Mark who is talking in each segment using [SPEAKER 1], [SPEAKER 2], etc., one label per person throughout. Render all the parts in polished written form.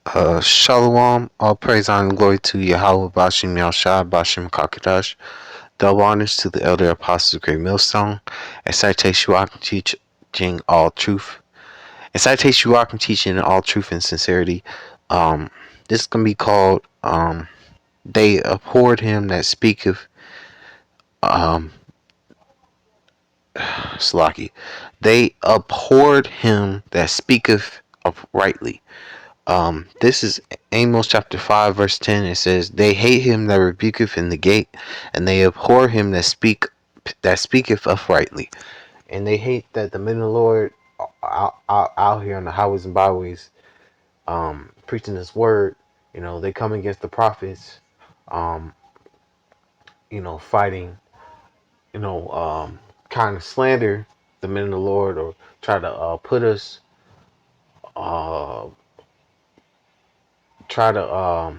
[SPEAKER 1] Shalom, all praise, honor, and glory to Yahweh, Bashim Yahshua, Bashim Kakadash. Double honors to the elder apostles of Great Millstone. And citation you can teaching all truth. And citation you can teaching all truth and sincerity. This is going to be called, they abhorred him that speaketh, um, Slaki. They abhorred him that speaketh uprightly. This is Amos chapter 5 verse 10. It says, "They hate him that rebuketh in the gate, and they abhor him that speaketh uprightly." And they hate that the men of the Lord out here on the highways and byways, preaching His word. They come against the prophets, um, fighting, kind of slander the men of the Lord, or try to uh, try to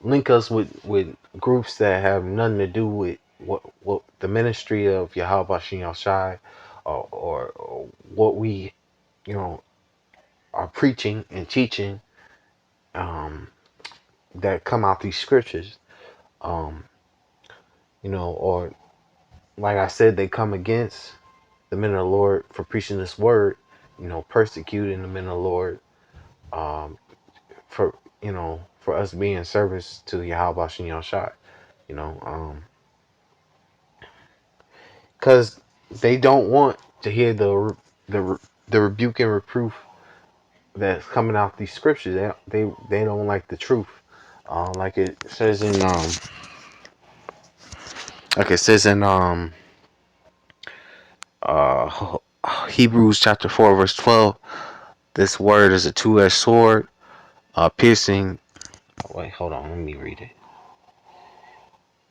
[SPEAKER 1] link us with groups that have nothing to do with what the ministry of Yahweh Bashim Yahshai, or what we you know are preaching and teaching, um, that come out these scriptures, um, or like I said, they come against the men of the Lord for preaching this word, persecuting the men of the Lord, um, for us being in service to Yahweh Bashim Yahshai, you know, um, because they don't want to hear the rebuke and reproof that's coming out these scriptures. They don't like the truth, like it says in uh Hebrews chapter 4 verse 12. This word is a two-edged sword, piercing. Wait, hold on, let me read it.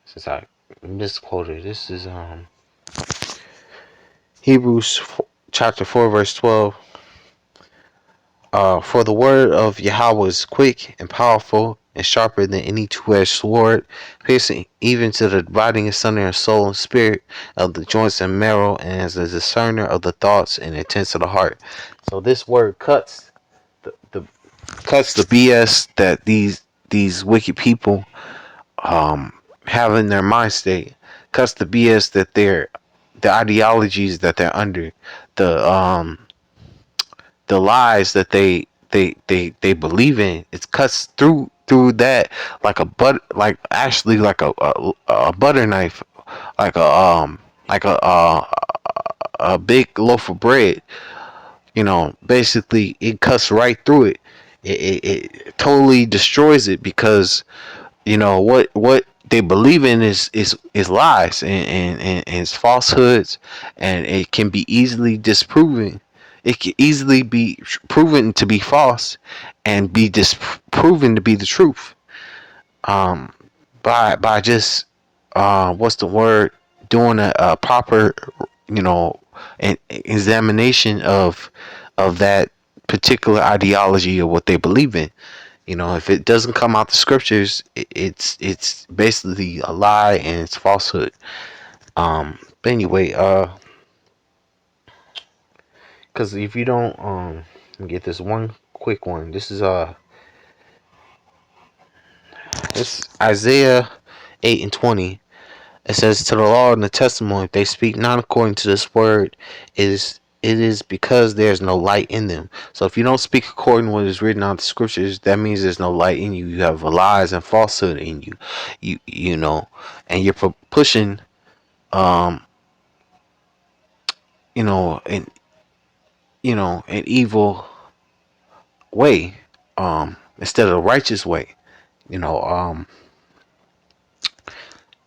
[SPEAKER 1] Since I misquoted, this is Hebrews chapter 4 verse 12. For the word of Yahweh is quick and powerful and sharper than any two-edged sword, piercing even to the dividing asunder of soul and spirit, of the joints and marrow, and as a discerner of the thoughts and intents of the heart. So this word the cuts the BS that these wicked people have in their mind state, cuts the BS that the ideologies that they're under, the the lies that they believe in. It cuts through that like a butter knife, like a big loaf of bread. Basically it cuts right through it. It totally destroys it, because what they believe in is lies, and it's falsehoods, and it can be easily disproven. It can easily be proven to be false and be disproven to be the truth, um by just what's the word, doing a proper an examination of that particular ideology or what they believe in. If it doesn't come out the scriptures, it's basically a lie and it's falsehood. But anyway, because if you don't get this one quick one, this Isaiah 8:20. It says, "To the law and the testimony, if they speak not according to this word, it is because there is no light in them." So if you don't speak according to what is written out of the scriptures, that means there's no light in you. You have lies and falsehood in you. And you're pushing, um, an an evil way, instead of a righteous way. You know, um,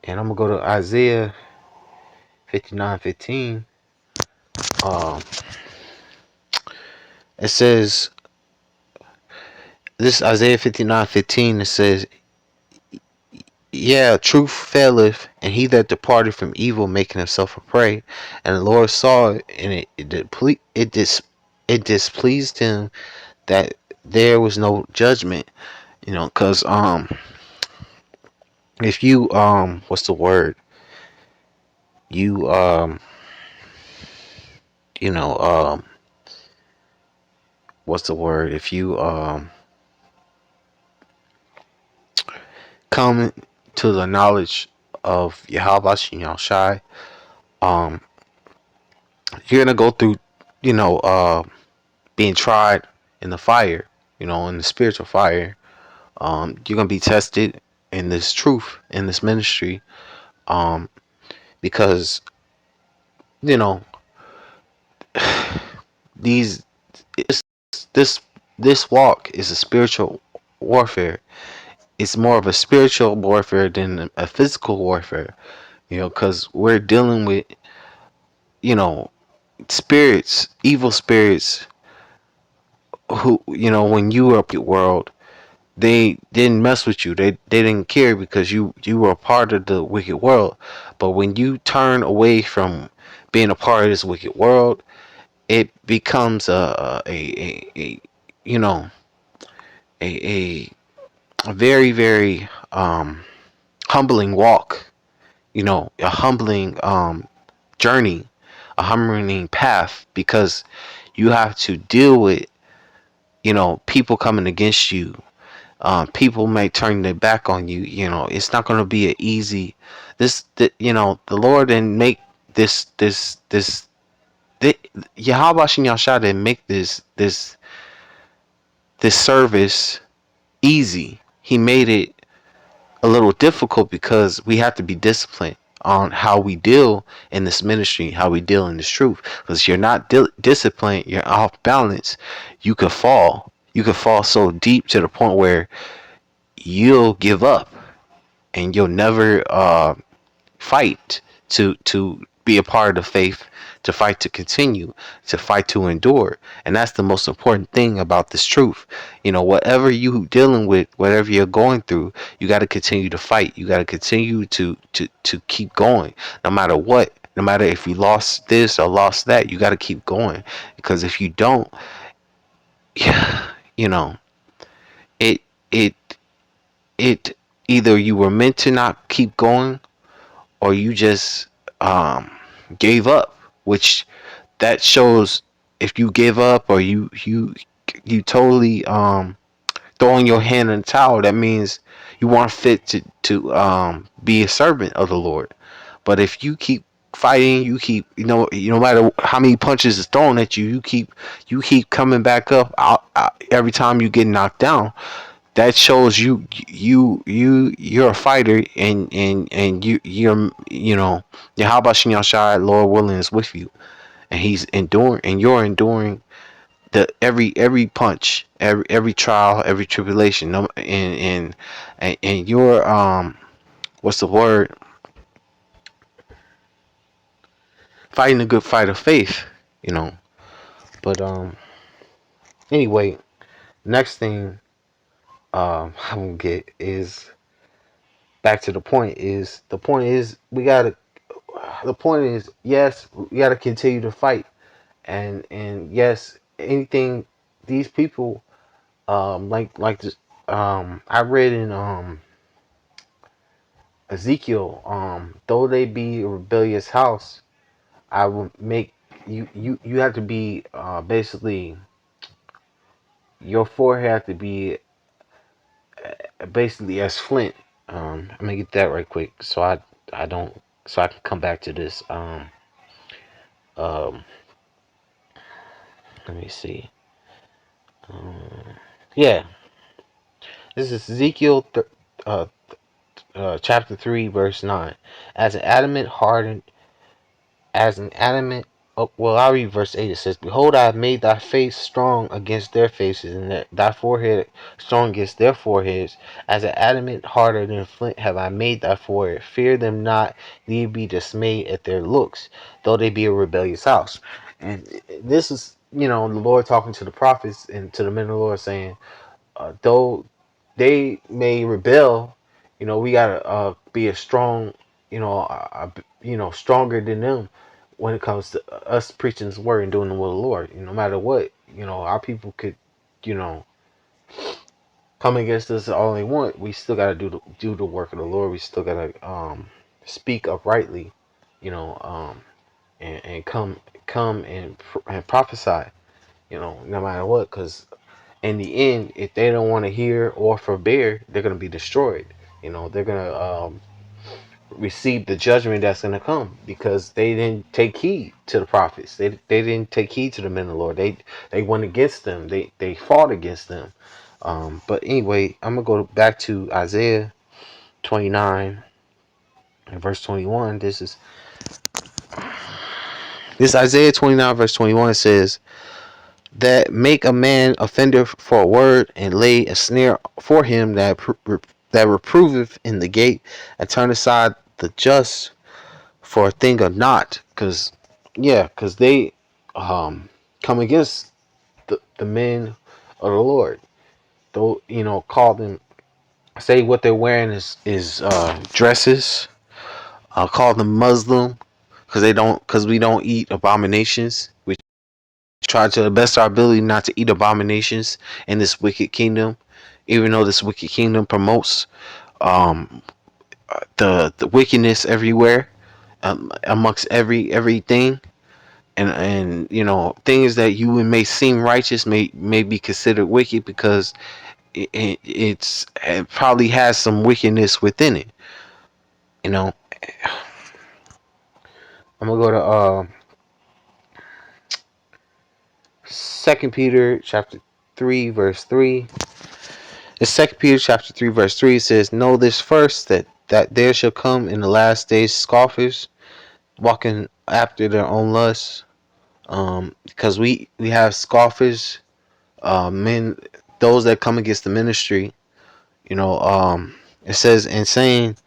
[SPEAKER 1] and I'm gonna go to Isaiah 59:15. Um, it says, this Isaiah 59:15. It says, "Yeah, truth faileth, and he that departed from evil making himself a prey. And the Lord saw it, and it displeased him that there was no judgment." Because if you what's the word? You you know what's the word? If you come to the knowledge of Yahweh Shai, um, you're gonna go through, you know, being tried in the fire, you know, in the spiritual fire. You're gonna be tested in this truth, in this ministry, um, because you know these this this this walk is a spiritual warfare. It's more of a spiritual warfare than a physical warfare, you know, because we're dealing with, you know, spirits, evil spirits who, you know, when you were in the world, they didn't mess with you. They didn't care because you were a part of the wicked world. But when you turn away from being a part of this wicked world, it becomes a you know a, a very very humbling walk, you know, a humbling journey, a humbling path, because you have to deal with, you know, people coming against you. People may turn their back on you. You know, it's not going to be an easy. You know, the Lord didn't make this Yahweh Shem Yahshua didn't make this service easy. He made it a little difficult because we have to be disciplined on how we deal in this ministry, how we deal in this truth. Because if you're not disciplined, you're off balance, you could fall. You could fall so deep to the point where you'll give up and you'll never fight to be a part of the faith, to fight to continue, to fight to endure. And that's the most important thing about this truth. You know, whatever you dealing with, whatever you're going through, you got to continue to fight. You got to continue to keep going, no matter what. No matter if you lost this or lost that, you got to keep going, because if you don't, yeah, you know, it it it either you were meant to not keep going, or you just um, gave up, which that shows if you give up, or you totally throwing your hand in the towel. That means you weren't fit to be a servant of the Lord. But if you keep fighting, you keep, no matter how many punches is thrown at you, you keep coming back up every time you get knocked down. That shows you're a fighter, and you're how about Shin Shai, Lord willing, is with you, and he's enduring, and you're enduring the every punch, every trial, every tribulation, no, and you're what's the word, fighting a good fight of faith, you know. But anyway, next thing I'm gonna get is back to the point is we gotta the point is, yes, we gotta continue to fight, and yes, anything these people like this, I read in Ezekiel, though they be a rebellious house, I will make you have to be basically, your forehead have to be basically as flint. I'm gonna get that right quick, so I don't, so I can come back to this. Um Let me see. Yeah, this is Ezekiel uh, chapter 3, verse 9. As an adamant hardened, as an adamant. Oh, well, I'll read verse 8. It says, behold, I have made thy face strong against their faces, and thy forehead strong against their foreheads. As an adamant harder than flint have I made thy forehead. Fear them not, neither be dismayed at their looks, though they be a rebellious house. And this is, the Lord talking to the prophets and to the men of the Lord, saying, though they may rebel, we gotta be a strong, stronger than them when it comes to us preaching His word and doing the will of the Lord. No matter what, our people could, you know, come against us all they want. We still gotta do the work of the Lord. We still gotta speak uprightly, you know, and come and prophesy, no matter what, because in the end, if they don't want to hear or forbear, they're going to be destroyed. They're gonna receive the judgment that's gonna come because they didn't take heed to the prophets. They didn't take heed to the men of the Lord. They went against them. They fought against them. But anyway, I'm gonna go back to Isaiah 29 and verse 21. This Isaiah 29 verse 21 says, that make a man offender for a word, and lay a snare for him that reproveth in the gate, and turn aside the just for a thing of naught. Because they come against the men of the Lord. Though, call them, say what they're wearing is dresses. Call them Muslim because we don't eat abominations. We try to the best of our ability not to eat abominations in this wicked kingdom, even though this wicked kingdom promotes um, the wickedness everywhere, amongst everything, and things that you may seem righteous may be considered wicked because it probably has some wickedness within it. You know, I'm gonna go to Second Peter chapter 3 verse 3. In Second Peter chapter 3 verse 3 says, know this first, that there shall come in the last days scoffers, walking after their own lusts. Because we have scoffers, men, those that come against the ministry. It says, and saying,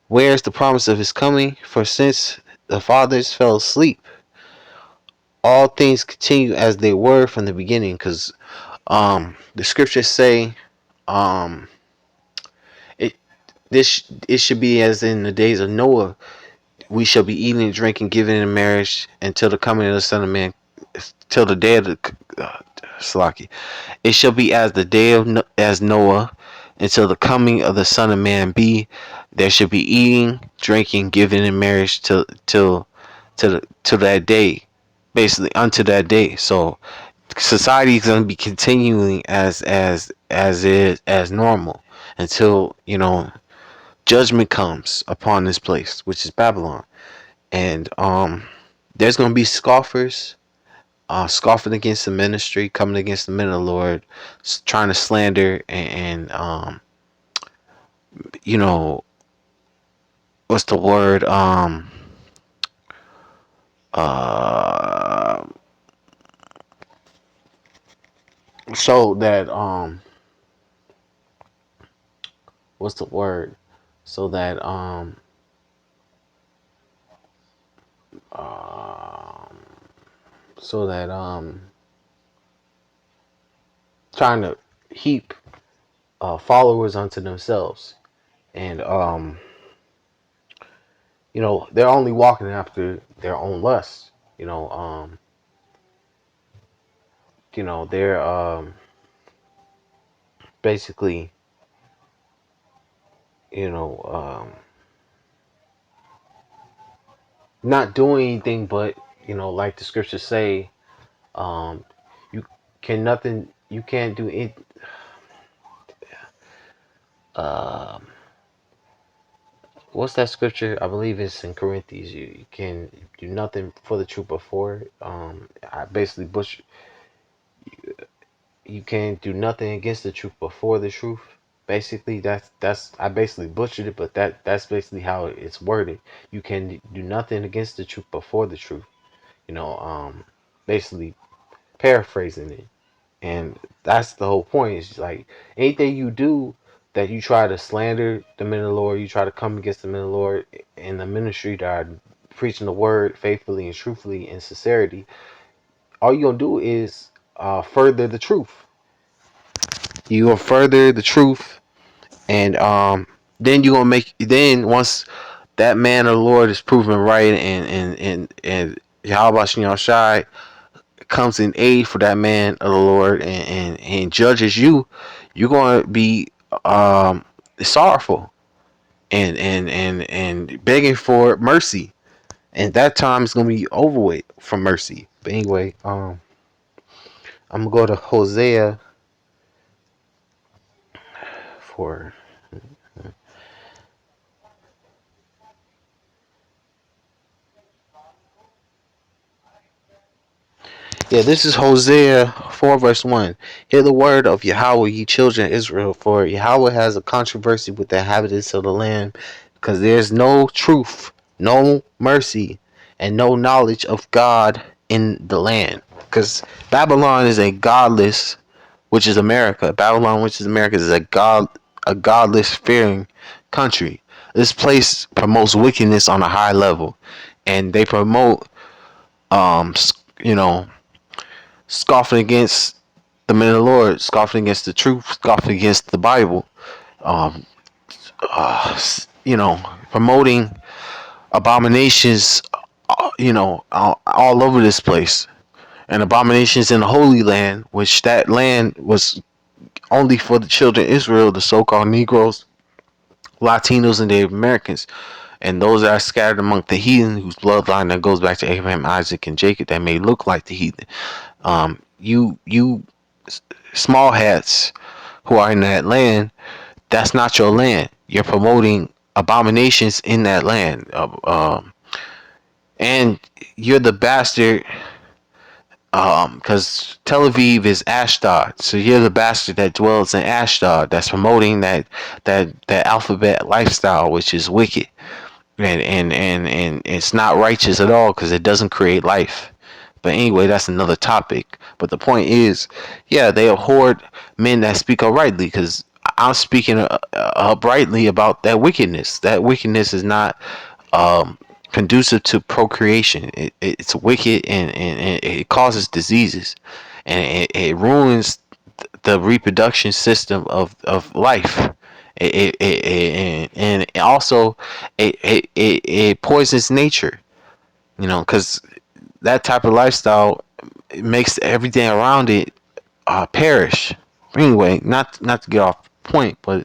[SPEAKER 1] where is the promise of his coming? For since the fathers fell asleep, all things continue as they were from the beginning. Because the scriptures say, um, it it should be as in the days of Noah. We shall be eating and drinking, giving in marriage until the coming of the Son of Man, till the day of the Slaki. It shall be as the day of as Noah, until the coming of the Son of Man be. There should be eating, drinking, giving in marriage till that day, basically unto that day. So society is going to be continuing as normal until judgment comes upon this place, which is Babylon. And there's going to be scoffers, scoffing against the ministry, coming against the men of the Lord, trying to slander and you know what's the word, uh so that what's the word, so that um so that trying to heap followers unto themselves. And they're only walking after their own lusts. They're basically, you know not doing anything but, like the scriptures say, um you you can't do it. um what's that scripture? I believe it's in Corinthians. You can do nothing for the truth before. I basically butcher. You can't do nothing against the truth before the truth. Basically, that's I basically butchered it, but that's basically how it's worded. You can do nothing against the truth before the truth. You know, basically paraphrasing it. And that's the whole point. It's like anything you do that you try to slander the men of the Lord, you try to come against the men of the Lord in the ministry that are preaching the word faithfully and truthfully and sincerity, all you're gonna do is further the truth. You will further the truth, and then you're gonna make. Then once that man of the Lord is proven right, and Yahweh Shai comes in aid for that man of the Lord, and judges you, you're gonna be sorrowful and begging for mercy, and that time is gonna be over with for mercy. But anyway, I'm gonna go to Hosea for Yeah, this is Hosea 4 verse 1. Hear the word of Yahweh, ye children of Israel, for Yahweh has a controversy with the inhabitants of the land, because there is no truth, no mercy, and no knowledge of God in the land. Because Babylon is a godless, which is America. Babylon, which is America, is a godless, fearing country. This place promotes wickedness on a high level, and they promote, um, you know, scoffing against the men of the Lord, scoffing against the truth, scoffing against the Bible, um, you know, promoting abominations, all over this place, and abominations in the Holy Land, which that land was only for the children of Israel, the so-called Negroes, Latinos, and Native Americans, and those that are scattered among the heathen, whose bloodline that goes back to Abraham, Isaac, and Jacob, that may look like the heathen. You small hats who are in that land, that's not your land. You're promoting abominations in that land, and you're the bastard. Because Tel Aviv is Ashdod, so you're the bastard that dwells in Ashdod. That's promoting that alphabet lifestyle, which is wicked, and it's not righteous at all because it doesn't create life. But anyway, that's another topic. But the point is, yeah, they abhorred men that speak uprightly, because I'm speaking uprightly about that wickedness. That wickedness is not um, conducive to procreation. It's wicked, and it causes diseases, and it ruins the reproduction system of life. And also it poisons nature, because that type of lifestyle, it makes everything around it perish. Anyway, not to get off point, but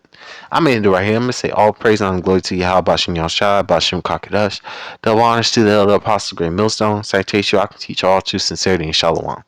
[SPEAKER 1] I'm gonna end it right here. I'm gonna say all praise and glory to Yahweh Bashim Yahshua, Bashim Kakadash. Double honors to the elder apostle, great millstone. Citation I can teach all true sincerity and shalom.